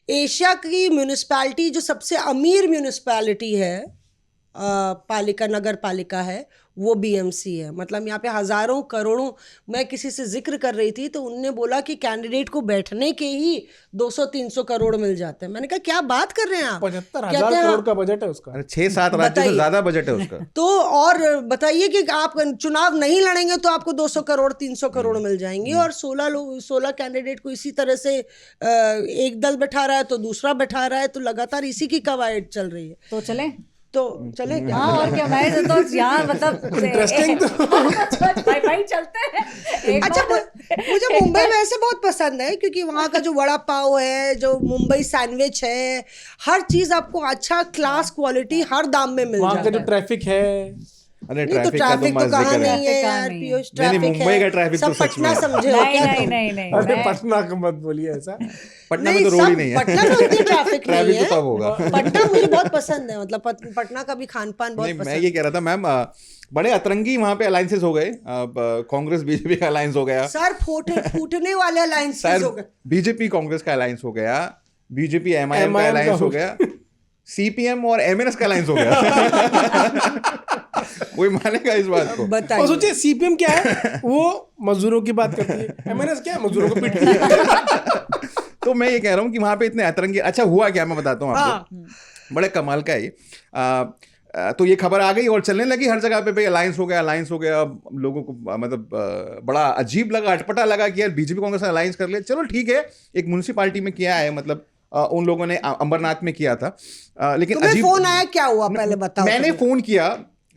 Asia की municipality जो सबसे अमीर म्यूनिसपैलिटी है, पालिका, नगर पालिका है, वो बीएमसी है। मतलब यहाँ पे हजारों करोड़ों, मैं किसी से जिक्र कर रही थी तो उनने बोला कि कैंडिडेट को बैठने के ही 200-300 करोड़ मिल जाते हैं। मैंने कहा क्या बात कर रहे हैं आप, 75,000 करोड़ का बजट है उसका। 6-7 राज्यों से ज्यादा बजट है उसका। तो और बताइए कि आप चुनाव नहीं लड़ेंगे तो आपको 200 करोड़ 300 करोड़ मिल जाएंगे, और 16 कैंडिडेट को इसी तरह से एक दल बैठा रहा है तो दूसरा बैठा रहा है, तो लगातार इसी की कवायद चल रही है। तो चले क्या? हाँ, और क्या, मैं तो यहाँ मतलब इंटरेस्टिंग। भाई चलते हैं। अच्छा, मुझे मुंबई में ऐसे बहुत पसंद है क्योंकि वहाँ का जो वड़ा पाव है, जो मुंबई सैंडविच है, हर चीज आपको अच्छा क्लास क्वालिटी हर दाम में मिल जाता है। वहाँ का जो ट्रैफिक है, अरे तो ट्रैफिक तो कहाँ नहीं है यार पीयूष, ट्रैफिक है। मुंबई का ट्रैफिक तो सच में पटना समझे हो क्या तुम? नहीं अरे पटना का मत बोलिए ऐसा। पटना में तो रोड ही नहीं है। पटना में उतनी ट्रैफिक नहीं ट्रैफिक है। तो तब होगा। पटना मुझे बहुत पसंद है, मतलब पटना का भी खान पान बहुत नहीं, पसंद मैं ये कह रहा था मैम, बड़े अतरंगी वहां पे अलायंसेस हो गए। कांग्रेस बीजेपी का अलायंस हो गया सर, फूटने वाले अलायंसेस हो गए। बीजेपी कांग्रेस का अलायंस हो गया, बीजेपी एमआईएम का अलायंस हो गया, सीपीएम और एमएनएस का अलायंस हो गया। कोई मानेगा इस बात को? बताइए। और सोचिए सीपीएम क्या है, वो मजदूरों की बात करती है, एमएनएस क्या है, मजदूरों को पीटती है। तो मैं ये कह रहा हूँ कि वहां पे इतने अतरंगी, अच्छा हुआ क्या मैं बताता हूँ आपको, बड़े कमाल का है ये। तो ये खबर आ गई और चलने लगी हर जगह पे, भाई अलायंस हो गया, अलायंस हो गया। लोगों को मतलब बड़ा अजीब लगा, अटपटा लगा कि यार बीजेपी कांग्रेस ने अलायंस कर लिया। चलो ठीक है, एक म्युनिसिपैलिटी में किया है, मतलब उन लोगों ने अंबरनाथ में किया था, लेकिन अजीब। फोन आया, क्या हुआ पहले बताओ। मैंने फोन किया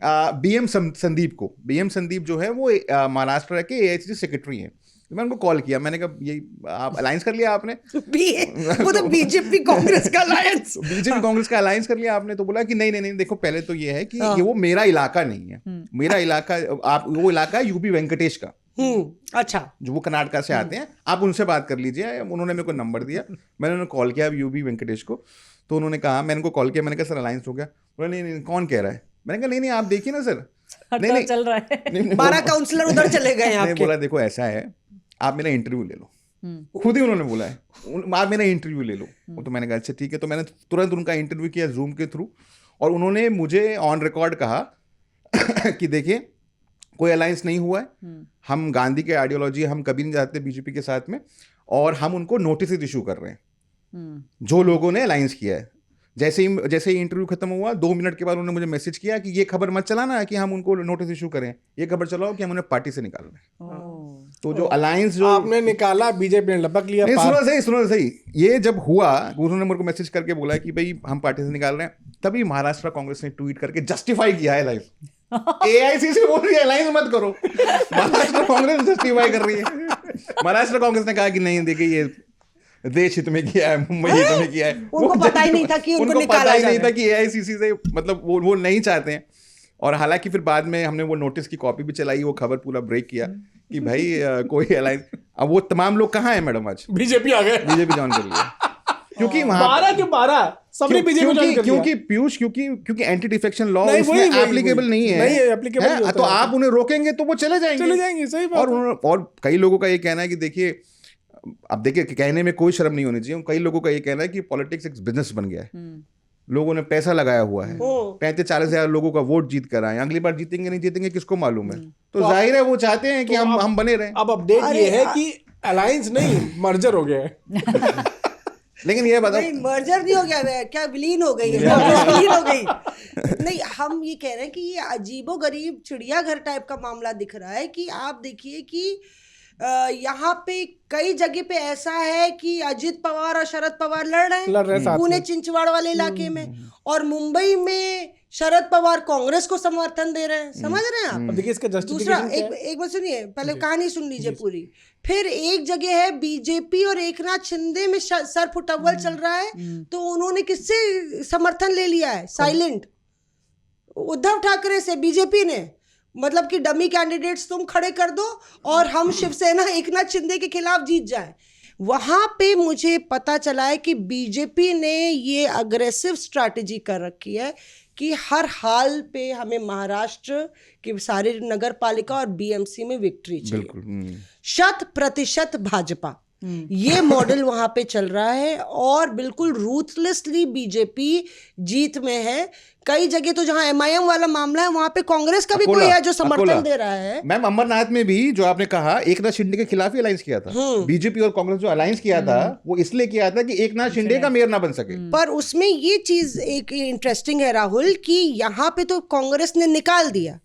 बीएम संदीप को। बीएम संदीप जो है वो महाराष्ट्र के एआईसीसी सेक्रेटरी हैं। मैं उनको कॉल किया, मैंने कहा ये आप अलायंस कर लिया आपने? वो तो बीजेपी कांग्रेस का अलायंस, बीजेपी कांग्रेस का अलायंस कर लिया आपने? तो बोला कि नहीं, देखो पहले तो ये है कि ये वो मेरा इलाका नहीं है, मेरा इलाका, आप वो इलाका है यूपी वेंकटेश का। अच्छा, जो वो कर्नाटका से आते हैं, आप उनसे बात कर लीजिए। उन्होंने मेरे को नंबर दिया, मैंने उन्हें कॉल किया यूपी वेंकटेश को। तो उन्होंने कहा, मैंने उनको कॉल किया, मैंने कहा सर अलायंस हो गया। बोला नहीं, कौन कह रहा है? मैंने कहा नहीं आप देखिए ना सर, नहीं चल रहा है। 12 काउंसलर उधर चले गए आपके। बोला देखो ऐसा है, आप मेरा इंटरव्यू ले लो। खुद ही उन्होंने बोला है, आप मेरा इंटरव्यू ले लो। तो मैंने कहा अच्छा ठीक है। तो मैंने तुरंत उनका इंटरव्यू किया जूम के थ्रू, और उन्होंने मुझे ऑन रिकॉर्ड कहा कि देखिए कोई अलायंस नहीं हुआ है, हम गांधी के आइडियोलॉजी हम कभी नहीं जाते बीजेपी के साथ में, और हम उनको नोटिस इशू कर रहे हैं जो लोगों ने अलायंस किया है। जैसे ही इंटरव्यू खत्म हुआ 2 मिनट के बाद उन्होंने मुझे मैसेज किया कि ये खबर मत चलाना कि हम उनको नोटिस इशू करें, ये खबर चलाओ कि हम उन्हें पार्टी से निकाल रहे हैं। तो जो अलायंस जो आपने निकाला, बीजेपी ने लपक लिया। सुनो सही, ये जब हुआ उन्होंने मेरे को मैसेज करके बोला कि भाई हम पार्टी से निकाल रहे हैं, तभी महाराष्ट्र कांग्रेस ने ट्वीट करके जस्टिफाई किया है लाइव। एआईसीसी बोल रही है अलायंस मत करो, महाराष्ट्र कांग्रेस जस्टिफाई कर रही है। महाराष्ट्र कांग्रेस ने कहा कि नहीं देखिए ये देश हित में किया है, मुंबई हित में किया है। उनको पता ही नहीं था कि उनको पता ही नहीं था कि एआईसीसी से मतलब वो नहीं चाहते हैं। और हालांकि फिर बाद में हमने वो नोटिस की कॉपी भी चलाई, वो खबर पूरा ब्रेक किया कि भाई कोई अलायंस। अब वो तमाम लोग कहाँ हैं मैडम? आज बीजेपी आ गए, बीजेपी ज्वाइन कर लिया, क्योंकि वहां 12 के 12 सबने बीजेपी ज्वाइन कर लिया। क्योंकि पीयूष, क्योंकि एंटी डिफेक्शन लॉ उसमें एप्लीकेबल नहीं है, तो आप उन्हें रोकेंगे तो वो चले जाएंगे। सही बात। और कई लोगों का ये कहना है कि देखिए, अब देखिए कहने में कोई शर्म नहीं होनी चाहिए, कई लोगों का ये कहना है कि पॉलिटिक्स एक बिजनेस बन गया है, लोगों ने पैसा लगाया हुआ है, 35-40 हजार लोगों का वोट जीत कर आए, अगली बार जीतेंगे नहीं जीतेंगे किसको मालूम है। तो जाहिर है वो चाहते हैं कि हम बने रहें। अब अपडेट ये है कि अलायंस नहीं, मर्जर हो गया है। लेकिन ये बताओ, मर्जर नहीं हो गया, क्या विलीन हो गई है? विलीन हो गई नहीं, हम ये कह रहे हैं कि ये अजीबोगरीब चिड़ियाघर टाइप का मामला दिख रहा है कि आप देखिए कि यहाँ पे कई जगह पे ऐसा है कि अजित पवार और शरद पवार लड़ रहे हैं पुणे चिंचवाड़ वाले इलाके में, और मुंबई में शरद पवार कांग्रेस को समर्थन दे रहे हैं। समझ रहे हैं आप? देखिए इसका दूसरा एक बात सुनिए, पहले कहानी सुन लीजिए पूरी। फिर एक जगह है बीजेपी और एकनाथ शिंदे में सर फुटअव्वल चल रहा है, तो उन्होंने किससे समर्थन ले लिया है? साइलेंट उद्धव ठाकरे से, बीजेपी ने। मतलब कि डमी कैंडिडेट्स तुम खड़े कर दो और हम शिवसेना एकनाथ शिंदे के खिलाफ जीत जाए। वहां पे मुझे पता चला है कि बीजेपी ने ये अग्रेसिव स्ट्रैटेजी कर रखी है कि हर हाल पे हमें महाराष्ट्र की सारी नगर पालिका और बीएमसी में विक्ट्री चाहिए। 100% भाजपा। ये मॉडल वहां पे चल रहा है और बिल्कुल रूथलेसली बीजेपी जीत में है। कई जगह तो जहां एमआईएम वाला मामला है वहां पे कांग्रेस का भी कोई है जो समर्थन दे रहा है। मैम अमरनाथ में भी जो आपने कहा एकनाथ शिंदे के खिलाफ ही अलायंस किया था, बीजेपी और कांग्रेस जो अलायंस किया था वो इसलिए किया था कि एकनाथ शिंदे का मेयर ना बन सके। पर उसमें ये चीज एक इंटरेस्टिंग है राहुल कि यहाँ पे तो कांग्रेस ने निकाल दिया,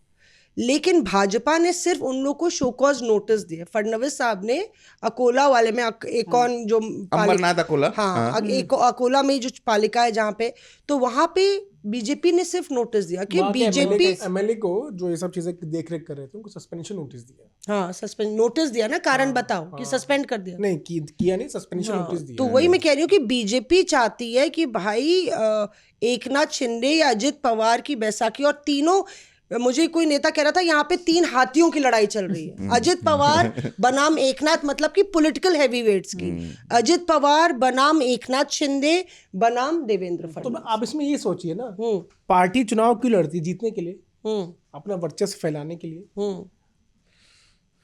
लेकिन भाजपा ने सिर्फ उन लोग को शो कॉज नोटिस दिया। फडणवीस साहब ने अकोला वाले में एक कौन जो अमरनाथ अकोला, हाँ एक अकोला में जो पालिका है जहाँ पे, तो वहां पे बीजेपी ने सिर्फ नोटिस दिया कि बीजेपी एमएलए को जो ये सब चीजें देख रेख कर रहे थे उनको सस्पेंशन नोटिस दिया। हाँ सस्पेंड नोटिस दिया ना, कारण बताओ कि सस्पेंड कर दिया। नहीं किया नहीं, सस्पेंशन नोटिस दिया। तो वही मैं कह रही हूँ कि बीजेपी चाहती है कि भाई एकनाथ शिंदे या अजित पवार की बैसाखी, और तीनों, मुझे कोई नेता कह रहा था यहाँ पे 3 हाथियों की लड़ाई चल रही है। अजित पवार बनाम एकनाथ, मतलब कि पॉलिटिकल हैवीवेट्स की, अजित पवार बनाम एकनाथ शिंदे बनाम देवेंद्र तो फडणवीस। आप इसमें ये सोचिए ना, पार्टी चुनाव क्यों लड़ती? जीतने के लिए, अपना वर्चस्व फैलाने के लिए।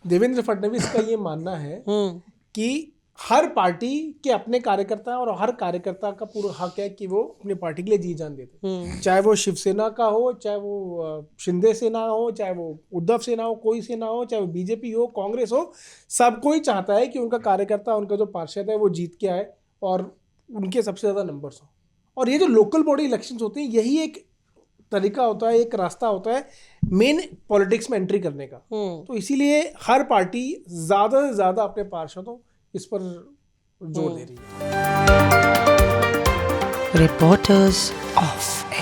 देवेंद्र फडणवीस का ये मानना है कि हर पार्टी के अपने कार्यकर्ता और हर कार्यकर्ता का पूरा हक है कि वो अपनी पार्टी के लिए जी जान देते, चाहे वो शिवसेना का हो, चाहे वो शिंदे सेना हो, चाहे वो उद्धव सेना हो, कोई सेना हो, चाहे वो बीजेपी हो, कांग्रेस हो, सब कोई चाहता है कि उनका कार्यकर्ता, उनका जो पार्षद है वो जीत के आए और उनके सबसे ज़्यादा नंबर्स हो। और ये जो लोकल बॉडी इलेक्शंस होते हैं, यही एक तरीका होता है, एक रास्ता होता है मेन पॉलिटिक्स में एंट्री करने का। तो इसीलिए हर पार्टी ज़्यादा से ज़्यादा अपने पार्षदों इस पर जोर दे रही है। Reporters of